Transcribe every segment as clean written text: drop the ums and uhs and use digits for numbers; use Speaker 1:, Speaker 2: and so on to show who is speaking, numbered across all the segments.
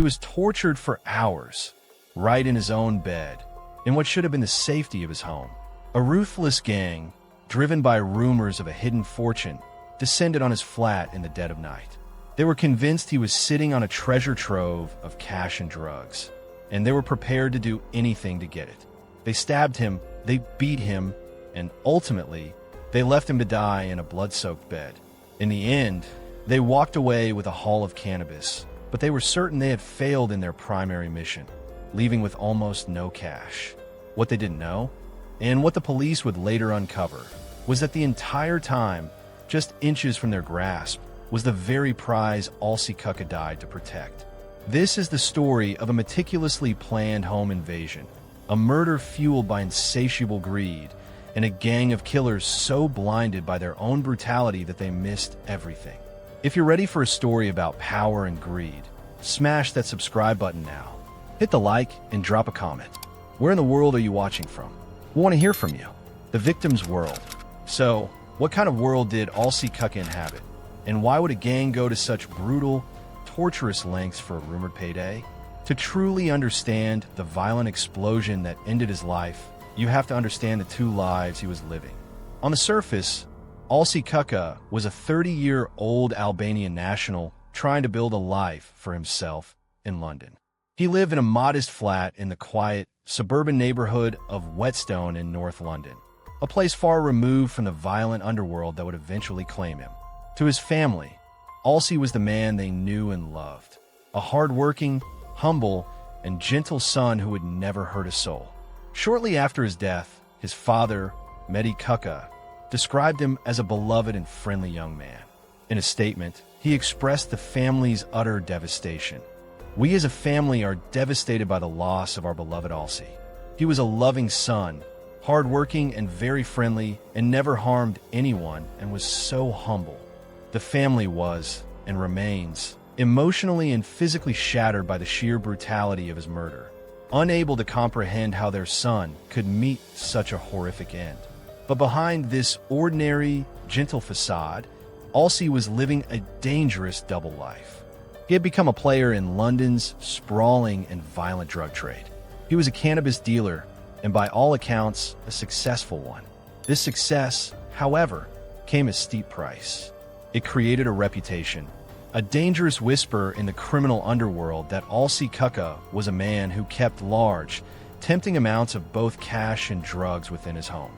Speaker 1: He was tortured for hours, right in his own bed, in what should have been the safety of his home. A ruthless gang, driven by rumors of a hidden fortune, descended on his flat in the dead of night. They were convinced he was sitting on a treasure trove of cash and drugs, and they were prepared to do anything to get it. They stabbed him, they beat him, and ultimately, they left him to die in a blood-soaked bed. In the end, they walked away with a haul of cannabis, but they were certain they had failed in their primary mission, leaving with almost no cash. What they didn't know, and what the police would later uncover, was that the entire time, just inches from their grasp, was the very prize Olsi Kuka died to protect. This is the story of a meticulously planned home invasion, a murder fueled by insatiable greed, and a gang of killers so blinded by their own brutality that they missed everything. If you're ready for a story about power and greed, smash that subscribe button now. Hit the like and drop a comment. Where in the world are you watching from? We want to hear from you. The victim's world. So, what kind of world did Olsi Kuka inhabit? And why would a gang go to such brutal, torturous lengths for a rumored payday? To truly understand the violent explosion that ended his life, you have to understand the two lives he was living. On the surface, Olsi Kuka was a 30-year-old Albanian national trying to build a life for himself in London. He lived in a modest flat in the quiet, suburban neighborhood of Whetstone in North London, a place far removed from the violent underworld that would eventually claim him. To his family, Olsi was the man they knew and loved, a hard-working, humble, and gentle son who would never hurt a soul. Shortly after his death, his father, Monty Kuka, described him as a beloved and friendly young man. In a statement, he expressed the family's utter devastation. "We as a family are devastated by the loss of our beloved Olsi. He was a loving son, hard-working and very friendly, and never harmed anyone, and was so humble." The family was, and remains, emotionally and physically shattered by the sheer brutality of his murder, unable to comprehend how their son could meet such a horrific end. But behind this ordinary, gentle facade, Olsi was living a dangerous double life. He had become a player in London's sprawling and violent drug trade. He was a cannabis dealer, and by all accounts, a successful one. This success, however, came at a steep price. It created a reputation, a dangerous whisper in the criminal underworld that Olsi Kuka was a man who kept large, tempting amounts of both cash and drugs within his home.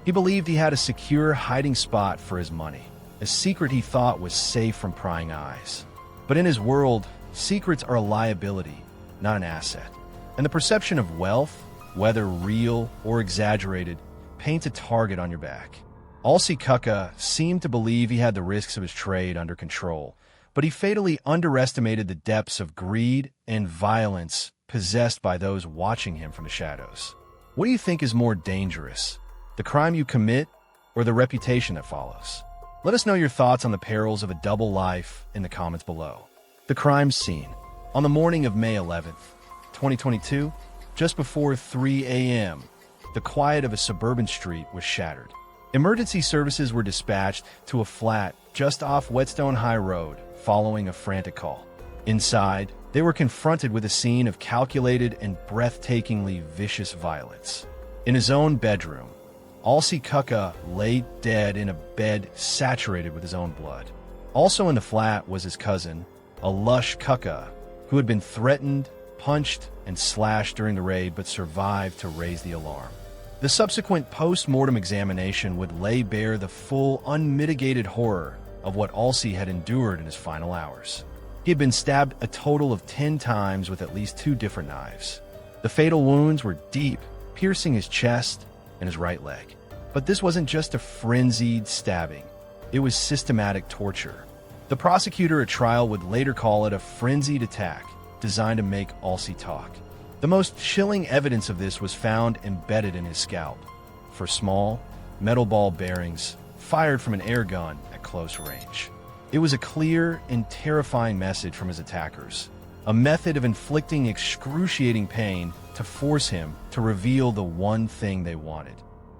Speaker 1: He believed he had a secure hiding spot for his money, a secret he thought was safe from prying eyes. But in his world, secrets are a liability, not an asset. And the perception of wealth, whether real or exaggerated, paints a target on your back. Olsi Kuka seemed to believe he had the risks of his trade under control, but he fatally underestimated the depths of greed and violence possessed by those watching him from the shadows. What do you think is more dangerous, the crime you commit or the reputation that follows? Let us know your thoughts on the perils of a double life in the comments below. The crime scene. On the morning of May 11th, 2022, just before 3 a.m., the quiet of a suburban street was shattered. Emergency services were dispatched to a flat just off Whetstone High Road following a frantic call. Inside, they were confronted with a scene of calculated and breathtakingly vicious violence. In his own bedroom, Olsi Kuka lay dead in a bed saturated with his own blood. Also in the flat was his cousin, a lush Kuka, who had been threatened, punched, and slashed during the raid but survived to raise the alarm. The subsequent post-mortem examination would lay bare the full, unmitigated horror of what Olsi had endured in his final hours. He had been stabbed a total of 10 times with at least 2 different knives. The fatal wounds were deep, piercing his chest and his right leg. But this wasn't just a frenzied stabbing. It was systematic torture. The prosecutor at trial would later call it a frenzied attack designed to make Olsi talk. The most chilling evidence of this was found embedded in his scalp, for small, metal ball bearings fired from an air gun at close range. It was a clear and terrifying message from his attackers, a method of inflicting excruciating pain to force him to reveal the one thing they wanted: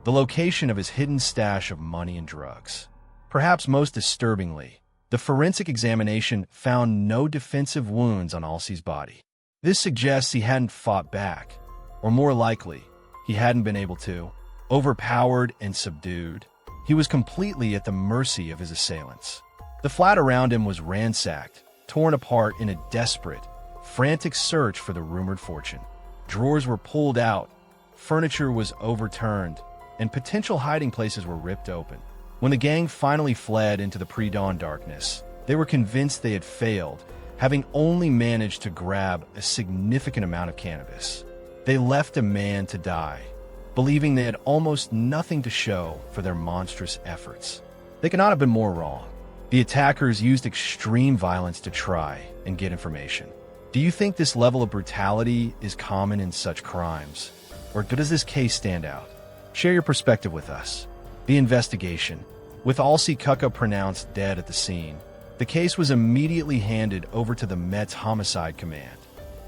Speaker 1: the location of his hidden stash of money and drugs. Perhaps most disturbingly, the forensic examination found no defensive wounds on Olsi's body. This suggests he hadn't fought back, or more likely, he hadn't been able to. Overpowered and subdued, he was completely at the mercy of his assailants. The flat around him was ransacked, torn apart in a desperate, frantic search for the rumored fortune. Drawers were pulled out, furniture was overturned, and potential hiding places were ripped open. When the gang finally fled into the pre-dawn darkness, they were convinced they had failed, having only managed to grab a significant amount of cannabis. They left a man to die, believing they had almost nothing to show for their monstrous efforts. They could not have been more wrong. The attackers used extreme violence to try and get information. Do you think this level of brutality is common in such crimes? Or does this case stand out? Share your perspective with us. The investigation. With Olsi Kuka pronounced dead at the scene, the case was immediately handed over to the Met's Homicide Command.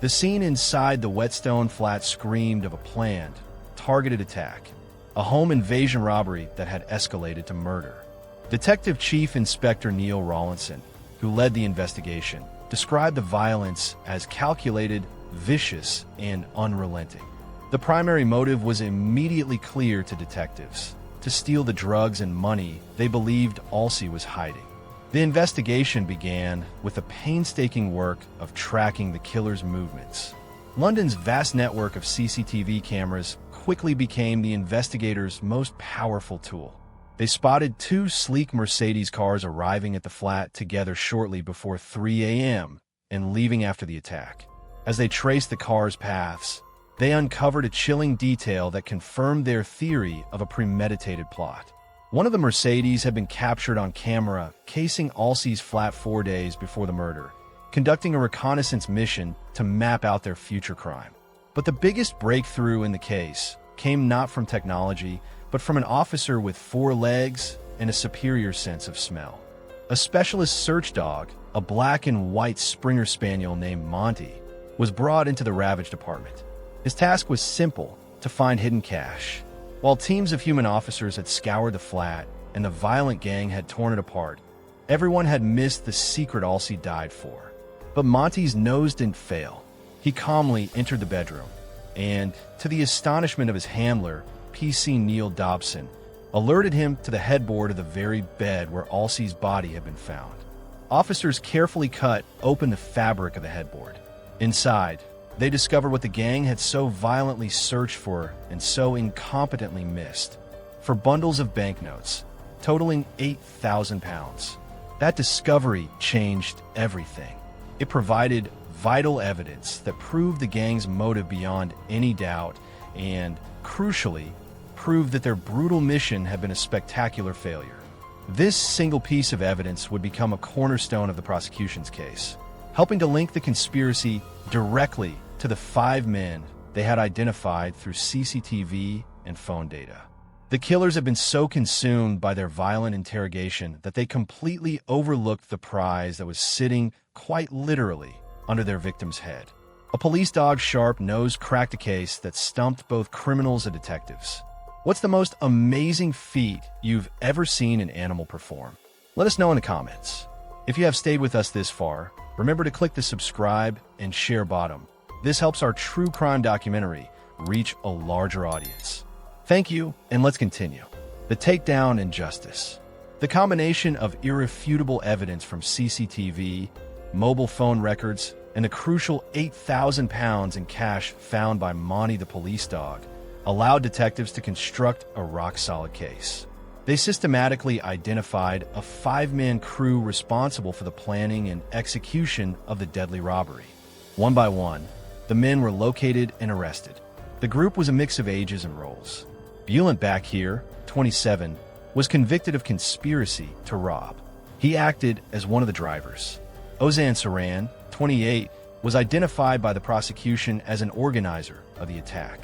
Speaker 1: The scene inside the Whetstone flat screamed of a planned, targeted attack, a home invasion robbery that had escalated to murder. Detective Chief Inspector Neil Rawlinson, who led the investigation, described the violence as calculated, vicious, and unrelenting. The primary motive was immediately clear to detectives: to steal the drugs and money they believed Olsi was hiding. The investigation began with the painstaking work of tracking the killer's movements. London's vast network of CCTV cameras quickly became the investigators' most powerful tool. They spotted two sleek Mercedes cars arriving at the flat together shortly before 3 a.m. and leaving after the attack. As they traced the cars' paths, they uncovered a chilling detail that confirmed their theory of a premeditated plot. One of the Mercedes had been captured on camera casing Olsi's flat 4 days before the murder, conducting a reconnaissance mission to map out their future crime. But the biggest breakthrough in the case came not from technology, but from an officer with 4 legs and a superior sense of smell. A specialist search dog, a black and white Springer Spaniel named Monty, was brought into the ravaged apartment. His task was simple: to find hidden cash. While teams of human officers had scoured the flat and the violent gang had torn it apart, everyone had missed the secret Olsi died for. But Monty's nose didn't fail. He calmly entered the bedroom and, to the astonishment of his handler, PC Neil Dobson, alerted him to the headboard of the very bed where Olsi's body had been found. Officers carefully cut open the fabric of the headboard. Inside, they discovered what the gang had so violently searched for and so incompetently missed: for bundles of banknotes, totaling £8,000. That discovery changed everything. It provided vital evidence that proved the gang's motive beyond any doubt and, crucially, proved that their brutal mission had been a spectacular failure. This single piece of evidence would become a cornerstone of the prosecution's case, helping to link the conspiracy directly to the 5 men they had identified through CCTV and phone data. The killers had been so consumed by their violent interrogation that they completely overlooked the prize that was sitting, quite literally, under their victim's head. A police dog's sharp nose cracked a case that stumped both criminals and detectives. What's the most amazing feat you've ever seen an animal perform? Let us know in the comments. If you have stayed with us this far, remember to click the subscribe and share button. This helps our true crime documentary reach a larger audience. Thank you, and let's continue. The takedown and justice. The combination of irrefutable evidence from CCTV, mobile phone records, and the crucial £8,000 in cash found by Monty the police dog allowed detectives to construct a rock-solid case. They systematically identified a 5-man crew responsible for the planning and execution of the deadly robbery. One by one, the men were located and arrested. The group was a mix of ages and roles. Bulent back here, 27, was convicted of conspiracy to rob. He acted as one of the drivers. Ozan Saran, 28, was identified by the prosecution as an organizer of the attack.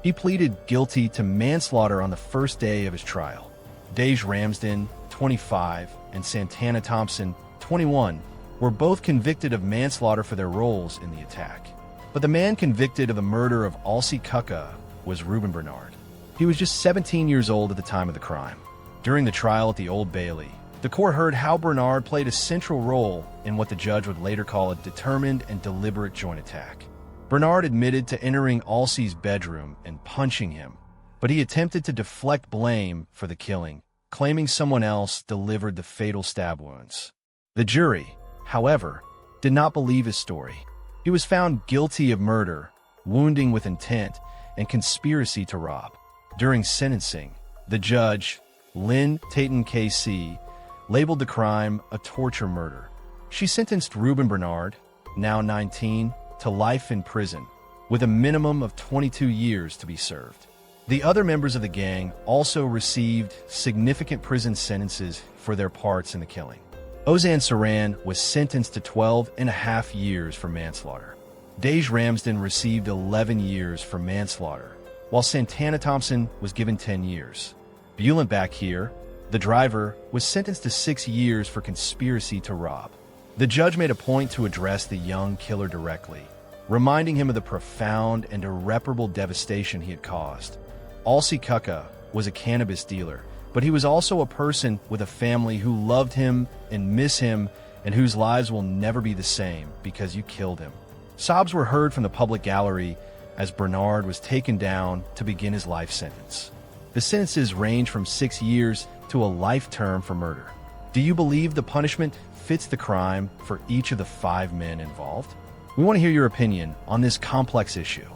Speaker 1: He pleaded guilty to manslaughter on the first day of his trial. Dej Ramsden, 25, and Santana Thompson, 21, were both convicted of manslaughter for their roles in the attack. But the man convicted of the murder of Olsi Kuka was Ruben Bernard. He was just 17 years old at the time of the crime. During the trial at the Old Bailey, the court heard how Bernard played a central role in what the judge would later call a determined and deliberate joint attack. Bernard admitted to entering Olsi's bedroom and punching him, but he attempted to deflect blame for the killing, claiming someone else delivered the fatal stab wounds. The jury, however, did not believe his story. He was found guilty of murder, wounding with intent, and conspiracy to rob. During sentencing, the judge, Lynn Taton KC, labeled the crime a torture murder. She sentenced Ruben Bernard, now 19, to life in prison, with a minimum of 22 years to be served. The other members of the gang also received significant prison sentences for their parts in the killing. Ozan Saran was sentenced to 12.5 years for manslaughter. Dej Ramsden received 11 years for manslaughter, while Santana Thompson was given 10 years. Bulent back here, the driver, was sentenced to 6 years for conspiracy to rob. The judge made a point to address the young killer directly, reminding him of the profound and irreparable devastation he had caused. Olsi Kuka was a cannabis dealer, but he was also a person with a family who loved him and miss him and whose lives will never be the same because you killed him. Sobs were heard from the public gallery as Bernard was taken down to begin his life sentence. The sentences range from 6 years to a life term for murder. Do you believe the punishment fits the crime for each of the 5 men involved? We want to hear your opinion on this complex issue.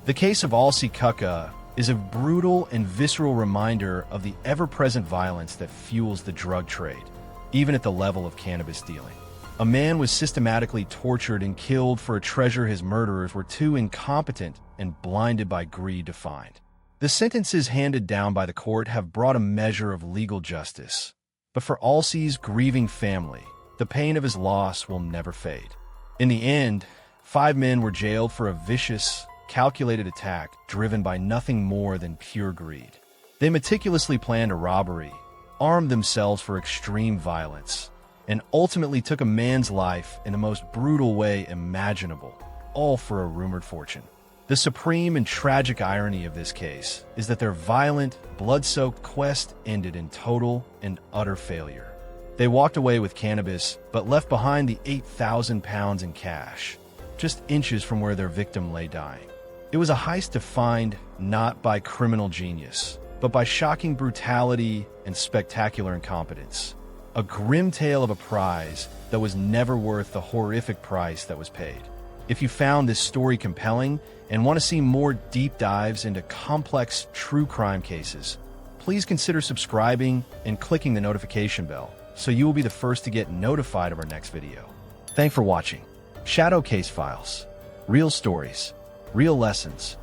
Speaker 1: The case of Olsi Kuka is a brutal and visceral reminder of the ever-present violence that fuels the drug trade, even at the level of cannabis dealing. A man was systematically tortured and killed for a treasure his murderers were too incompetent and blinded by greed to find. The sentences handed down by the court have brought a measure of legal justice. But for Olsi's grieving family, the pain of his loss will never fade. In the end, 5 men were jailed for a vicious, calculated attack driven by nothing more than pure greed. They meticulously planned a robbery, armed themselves for extreme violence, and ultimately took a man's life in the most brutal way imaginable, all for a rumored fortune. The supreme and tragic irony of this case is that their violent, blood-soaked quest ended in total and utter failure. They walked away with cannabis, but left behind the 8,000 pounds in cash, just inches from where their victim lay dying. It was a heist defined not by criminal genius, but by shocking brutality and spectacular incompetence. A grim tale of a prize that was never worth the horrific price that was paid. If you found this story compelling and want to see more deep dives into complex true crime cases, please consider subscribing and clicking the notification bell so you will be the first to get notified of our next video. Thanks for watching. Shadow Case Files. Real stories, real lessons,